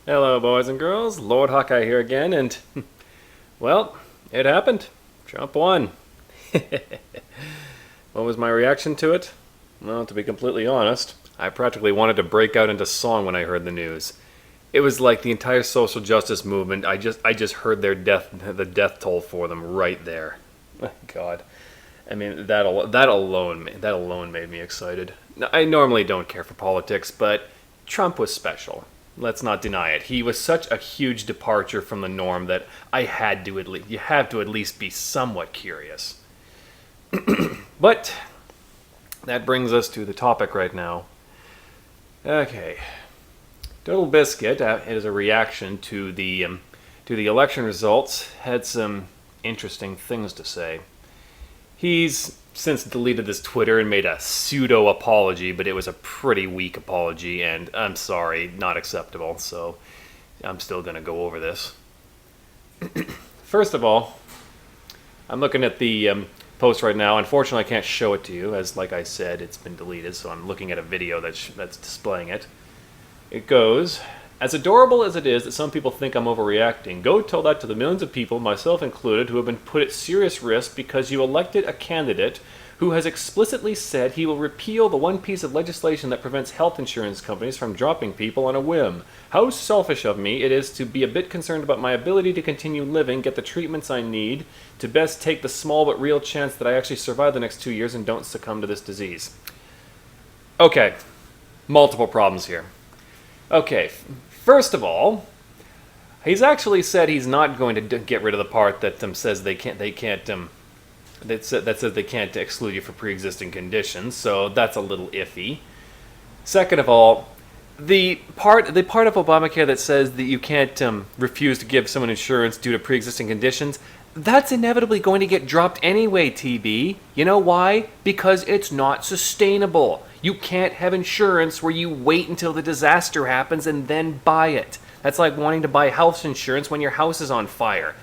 Hello, boys and girls. Lord Hawkeye here again, and, well, it happened. Trump won. What was my reaction to it? Well, to be completely honest, I practically wanted to break out into song when I heard the news. It was like the entire social justice movement. I just heard the death toll for them right there. My God. I mean, that alone made me excited. I normally don't care for politics, but Trump was special. Let's not deny it. He was such a huge departure from the norm that you have to at least be somewhat curious. But that brings us to the topic right now. Okay. Totalbiscuit, as a reaction to the election results, had some interesting things to say. He's since deleted his Twitter and made a pseudo-apology, but it was a pretty weak apology, and I'm sorry, not acceptable, so I'm still going to go over this. First of all, I'm looking at the post right now. Unfortunately, I can't show it to you, as like I said, it's been deleted, so I'm looking at a video that's displaying it. It goes, "As adorable as it is that some people think I'm overreacting, go tell that to the millions of people, myself included, who have been put at serious risk because you elected a candidate who has explicitly said he will repeal the one piece of legislation that prevents health insurance companies from dropping people on a whim. How selfish of me it is to be a bit concerned about my ability to continue living, get the treatments I need, to best take the small but real chance that I actually survive the next 2 years and don't succumb to this disease." Okay, multiple problems here. Okay, first of all, he's actually said he's not going to get rid of the part that says that says they can't exclude you for pre-existing conditions. So that's a little iffy. Second of all, the part of Obamacare that says that you can't refuse to give someone insurance due to pre-existing conditions, that's inevitably going to get dropped anyway, TB. You know why? Because it's not sustainable. You can't have insurance where you wait until the disaster happens and then buy it. That's like wanting to buy house insurance when your house is on fire.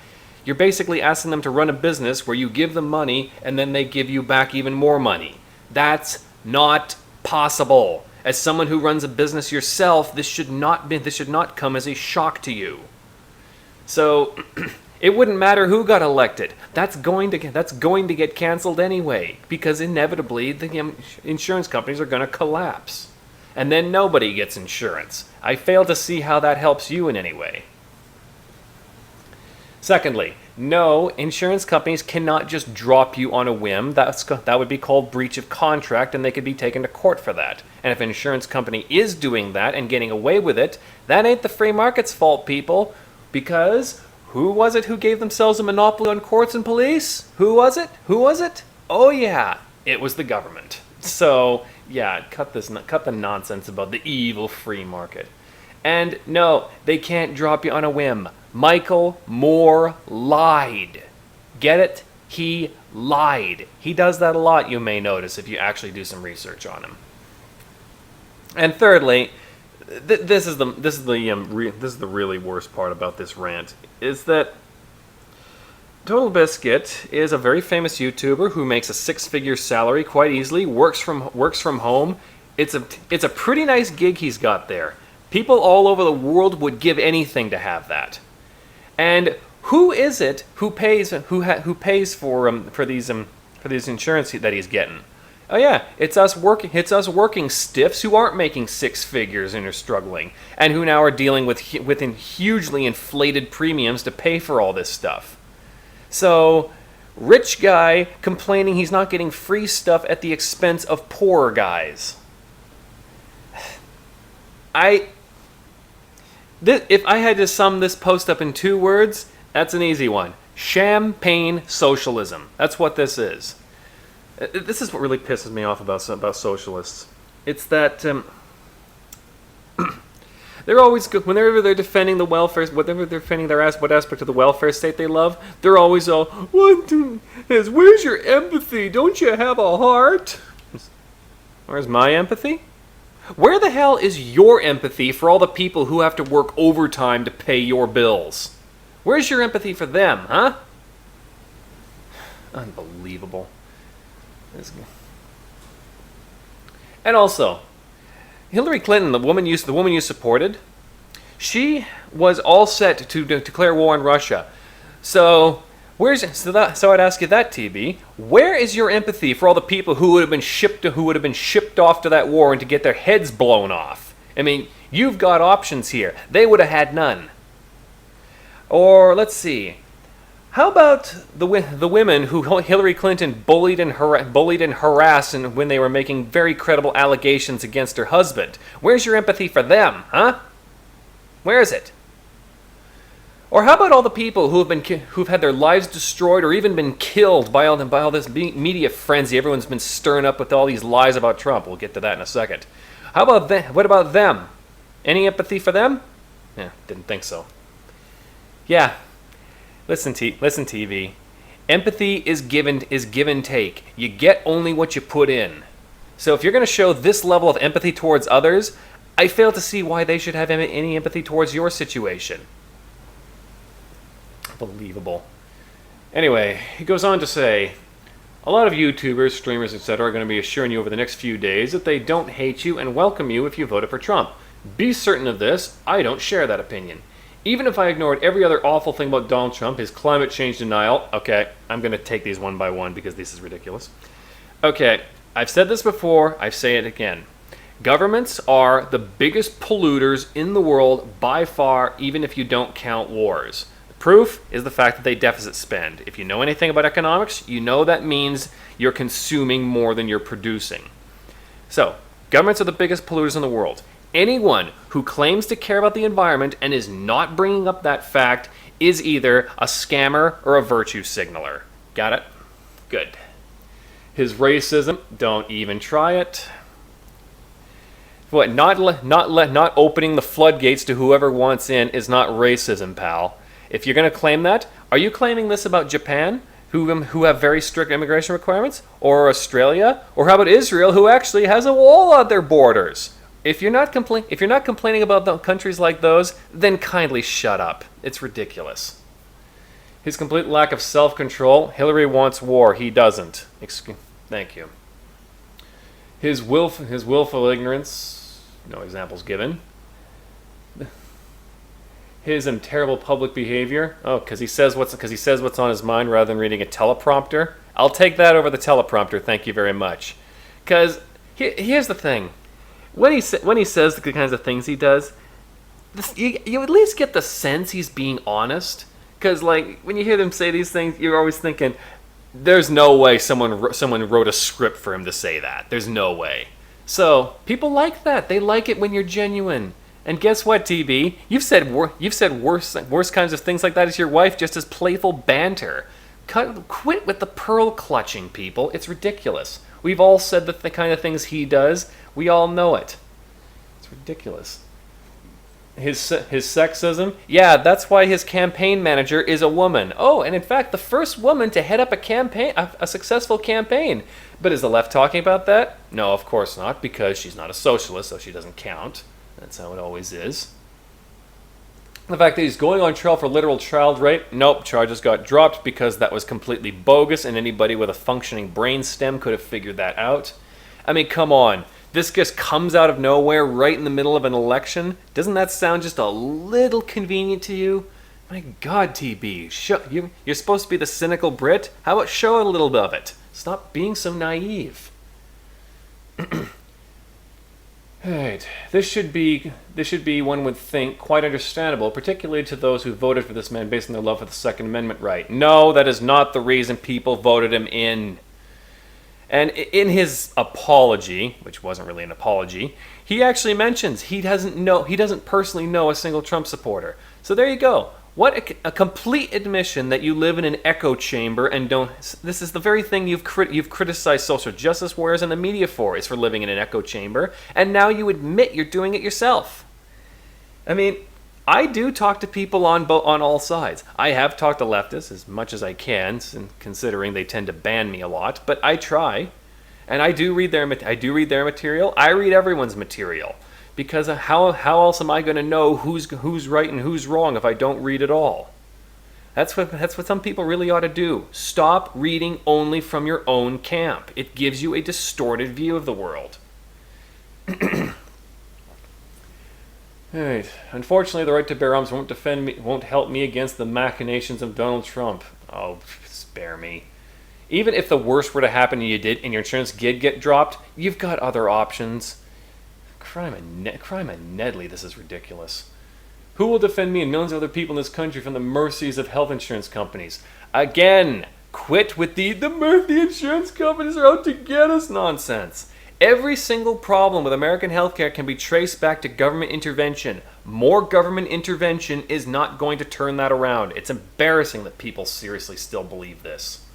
You're basically asking them to run a business where you give them money and then they give you back even more money. That's not possible. As someone who runs a business yourself, this should not come as a shock to you. So it wouldn't matter who got elected. That's going to get canceled anyway, because inevitably the insurance companies are going to collapse. And then nobody gets insurance. I fail to see how that helps you in any way. Secondly, no, insurance companies cannot just drop you on a whim. That would be called breach of contract, and they could be taken to court for that. And if an insurance company is doing that and getting away with it, that ain't the free market's fault, people, because who was it who gave themselves a monopoly on courts and police? Who was it? Oh yeah, it was the government. So yeah, cut the nonsense about the evil free market. And no, they can't drop you on a whim. Michael Moore lied. Get it? He lied. He does that a lot, you may notice, if you actually do some research on him. And thirdly, this is the really worst part about this rant, is that Totalbiscuit is a very famous YouTuber who makes a six-figure salary quite easily, works from home. It's a pretty nice gig he's got there. People all over the world would give anything to have that. And who is it who pays for these insurance that he's getting? Oh yeah, it's us working stiffs who aren't making six figures and are struggling, and who now are dealing with hugely inflated premiums to pay for all this stuff. So, rich guy complaining he's not getting free stuff at the expense of poorer guys. If I had to sum this post up in 2 words, that's an easy one. Champagne socialism. That's what this is. This is what really pisses me off about socialists. It's that they're always good whenever they're defending the welfare, whatever they're defending what aspect of the welfare state they love. They're always all, "Where's your empathy? Don't you have a heart?" Where's my empathy? Where the hell is your empathy for all the people who have to work overtime to pay your bills? Where's your empathy for them, huh? Unbelievable. And also, Hillary Clinton, the woman you supported, She was all set to declare war on Russia. So so I'd ask you that, TB. Where is your empathy for all the people who would have been shipped off to that war and to get their heads blown off? I mean, you've got options here. They would have had none. Or let's see. How about the women who Hillary Clinton bullied and harassed when they were making very credible allegations against her husband? Where's your empathy for them, huh? Where is it? Or how about all the people who've had their lives destroyed or even been killed by all this media frenzy? Everyone's been stirring up with all these lies about Trump. We'll get to that in a second. How about what about them? Any empathy for them? Yeah, didn't think so. Yeah. Listen, TV. Empathy is give and take. You get only what you put in. So if you're going to show this level of empathy towards others, I fail to see why they should have any empathy towards your situation. Unbelievable. Anyway, he goes on to say, a lot of YouTubers, streamers, etc. are going to be assuring you over the next few days that they don't hate you and welcome you if you voted for Trump. Be certain of this, I don't share that opinion. Even if I ignored every other awful thing about Donald Trump, his climate change denial, okay, I'm going to take these one by one because this is ridiculous. Okay, I've said this before, I say it again. Governments are the biggest polluters in the world by far, even if you don't count wars. Proof is the fact that they deficit spend. If you know anything about economics, you know that means you're consuming more than you're producing. So, governments are the biggest polluters in the world. Anyone who claims to care about the environment and is not bringing up that fact is either a scammer or a virtue signaler. Got it? Good. His racism, don't even try it. What, not opening the floodgates to whoever wants in is not racism, pal. If you're going to claim that, are you claiming this about Japan, who have very strict immigration requirements? Or Australia? Or how about Israel, who actually has a wall on their borders? If you're not complaining about the countries like those, then kindly shut up. It's ridiculous. His complete lack of self-control. Hillary wants war. He doesn't. Thank you. His willful ignorance. No examples given. His terrible public behavior. Oh, because he says what's on his mind rather than reading a teleprompter. I'll take that over the teleprompter. Thank you very much. Because here's the thing. When he says the kinds of things he does, you at least get the sense he's being honest. Because like when you hear them say these things, you're always thinking, "There's no way someone wrote a script for him to say that. There's no way." So people like that. They like it when you're genuine. And guess what, TB? You've said worse kinds of things like that as your wife, just as playful banter. Quit with the pearl clutching, people. It's ridiculous. We've all said the kind of things he does. We all know it. It's ridiculous. His sexism? Yeah, that's why his campaign manager is a woman. Oh, and in fact, the first woman to head up a successful campaign. But is the left talking about that? No, of course not, because she's not a socialist, so she doesn't count. That's how it always is. The fact that he's going on trial for literal child rape, nope, charges got dropped because that was completely bogus and anybody with a functioning brain stem could have figured that out. I mean, come on. This just comes out of nowhere right in the middle of an election. Doesn't that sound just a little convenient to you? My God, TB, you're supposed to be the cynical Brit. How about show a little bit of it? Stop being so naive. Right. This should be, one would think, quite understandable, particularly to those who voted for this man based on their love for the Second Amendment right. No, that is not the reason people voted him in. And in his apology, which wasn't really an apology, he actually mentions he doesn't personally know a single Trump supporter. So there you go. What a complete admission that you live in an echo chamber and don't. This is the very thing you've criticized social justice warriors and the media for, is for living in an echo chamber, and now you admit you're doing it yourself. I mean, I do talk to people on all sides. I have talked to leftists as much as I can, considering they tend to ban me a lot, but I try, and I do read their material. I read everyone's material. Because how else am I going to know who's right and who's wrong if I don't read it all? That's what some people really ought to do. Stop reading only from your own camp. It gives you a distorted view of the world. Alright. Unfortunately, the right to bear arms won't help me against the machinations of Donald Trump. Oh, spare me. Even if the worst were to happen and your insurance did get dropped, you've got other options. Crime and Nedley, this is ridiculous. Who will defend me and millions of other people in this country from the mercies of health insurance companies? Again, quit with the insurance companies are out to get us nonsense. Every single problem with American healthcare can be traced back to government intervention. More government intervention is not going to turn that around. It's embarrassing that people seriously still believe this.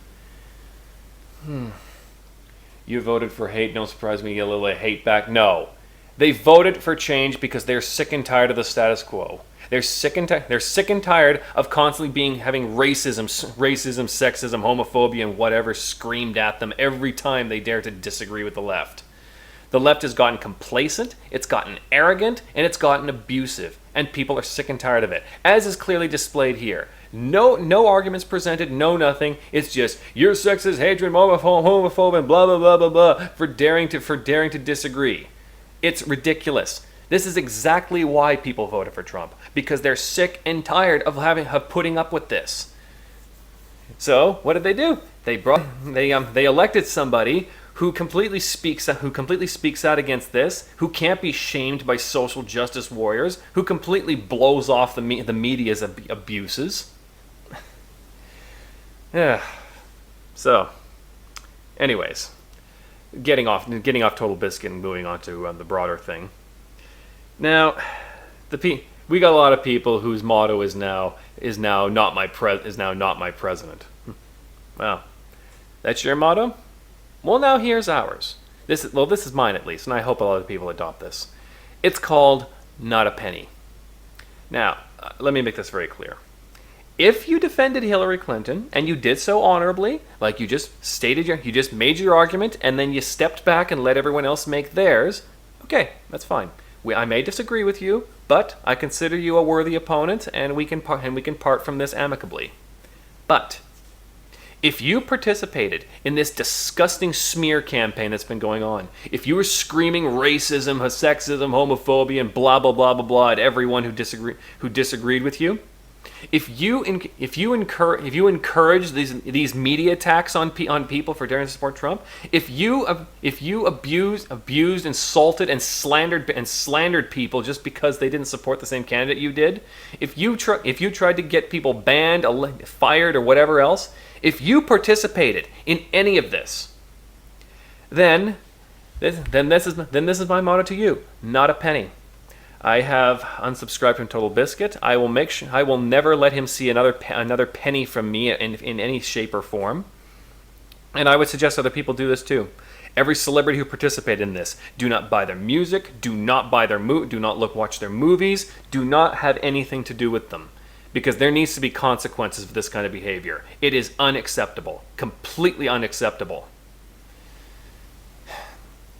You voted for hate. Don't surprise me. You get a little hate back. No. They voted for change because they're sick and tired of the status quo. They're sick and tired of constantly having racism, sexism, homophobia, and whatever screamed at them every time they dare to disagree with the left. The left has gotten complacent, it's gotten arrogant, and it's gotten abusive, and people are sick and tired of it, as is clearly displayed here. No arguments presented, no nothing. It's just you're sexist, hatred, homophobe, and blah blah blah blah blah for daring to disagree. It's ridiculous. This is exactly why people voted for Trump, because they're sick and tired of putting up with this. So what did they do? They elected somebody who completely speaks out against this, who can't be shamed by social justice warriors, who completely blows off the media's abuses. Yeah. So, anyways, getting off Totalbiscuit and moving on to the broader thing. Now, we got a lot of people whose motto is now not my president. Well, that's your motto? Well, now here's ours. This is mine at least, and I hope a lot of people adopt this. It's called Not a Penny. Now, let me make this very clear. If you defended Hillary Clinton, and you did so honorably, like you just made your argument, and then you stepped back and let everyone else make theirs, okay, that's fine. I may disagree with you, but I consider you a worthy opponent, and we can part from this amicably. But if you participated in this disgusting smear campaign that's been going on, if you were screaming racism, sexism, homophobia, and blah blah blah blah blah at everyone who disagreed with you, if you encourage these media attacks on people for daring to support Trump, if you abused, insulted, and slandered people just because they didn't support the same candidate you did, if you tried to get people banned, fired, or whatever else, if you participated in any of this, then this is my motto to you: not a penny. I have unsubscribed from Totalbiscuit. I will never let him see another penny from me in any shape or form. And I would suggest other people do this too. Every celebrity who participated in this, do not buy their music, do not watch their movies, do not have anything to do with them, because there needs to be consequences for this kind of behavior. It is unacceptable, completely unacceptable.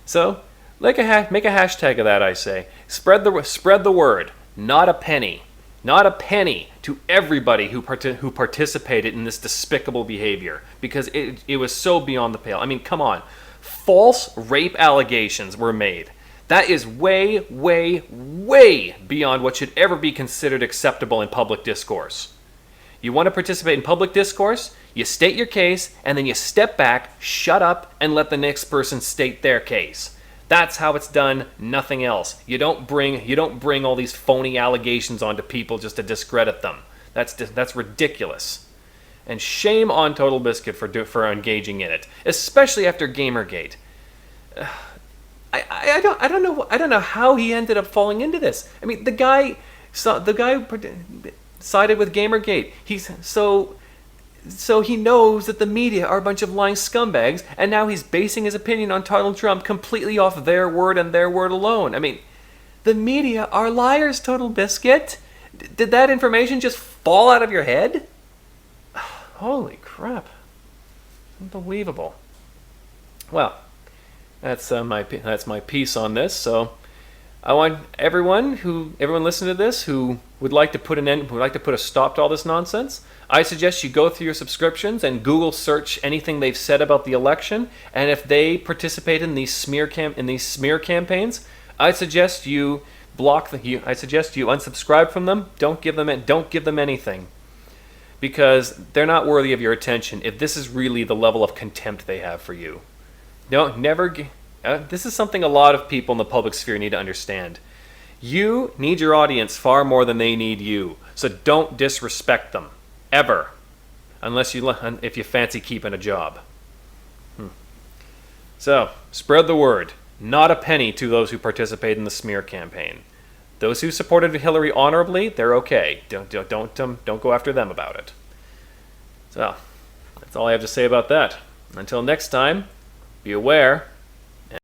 So, make a hashtag of that, I say. Spread the word. Not a penny. Not a penny to everybody who participated in this despicable behavior, because it was so beyond the pale. I mean, come on. False rape allegations were made. That is way, way, way beyond what should ever be considered acceptable in public discourse. You want to participate in public discourse? You state your case, and then you step back, shut up, and let the next person state their case. That's how it's done, nothing else. You don't bring all these phony allegations onto people just to discredit them. That's ridiculous. And shame on Totalbiscuit for engaging in it, especially after Gamergate. I don't know how he ended up falling into this. I mean, the guy sided with Gamergate. So he knows that the media are a bunch of lying scumbags, and now he's basing his opinion on Donald Trump completely off their word and their word alone. I mean, the media are liars, Totalbiscuit. Did that information just fall out of your head? Holy crap. Unbelievable. Well, that's my piece on this. So I want everyone listening to this who would like to put a stop to all this nonsense, I suggest you go through your subscriptions and Google search anything they've said about the election, and if they participate in these smear campaigns, I suggest you I suggest you unsubscribe from them. Don't give them anything, because they're not worthy of your attention if this is really the level of contempt they have for you. This is something a lot of people in the public sphere need to understand. You need your audience far more than they need you, so don't disrespect them, ever, if you fancy keeping a job. So, spread the word. Not a penny to those who participate in the smear campaign. Those who supported Hillary honorably, they're okay. Don't go after them about it. So, that's all I have to say about that. Until next time, be aware.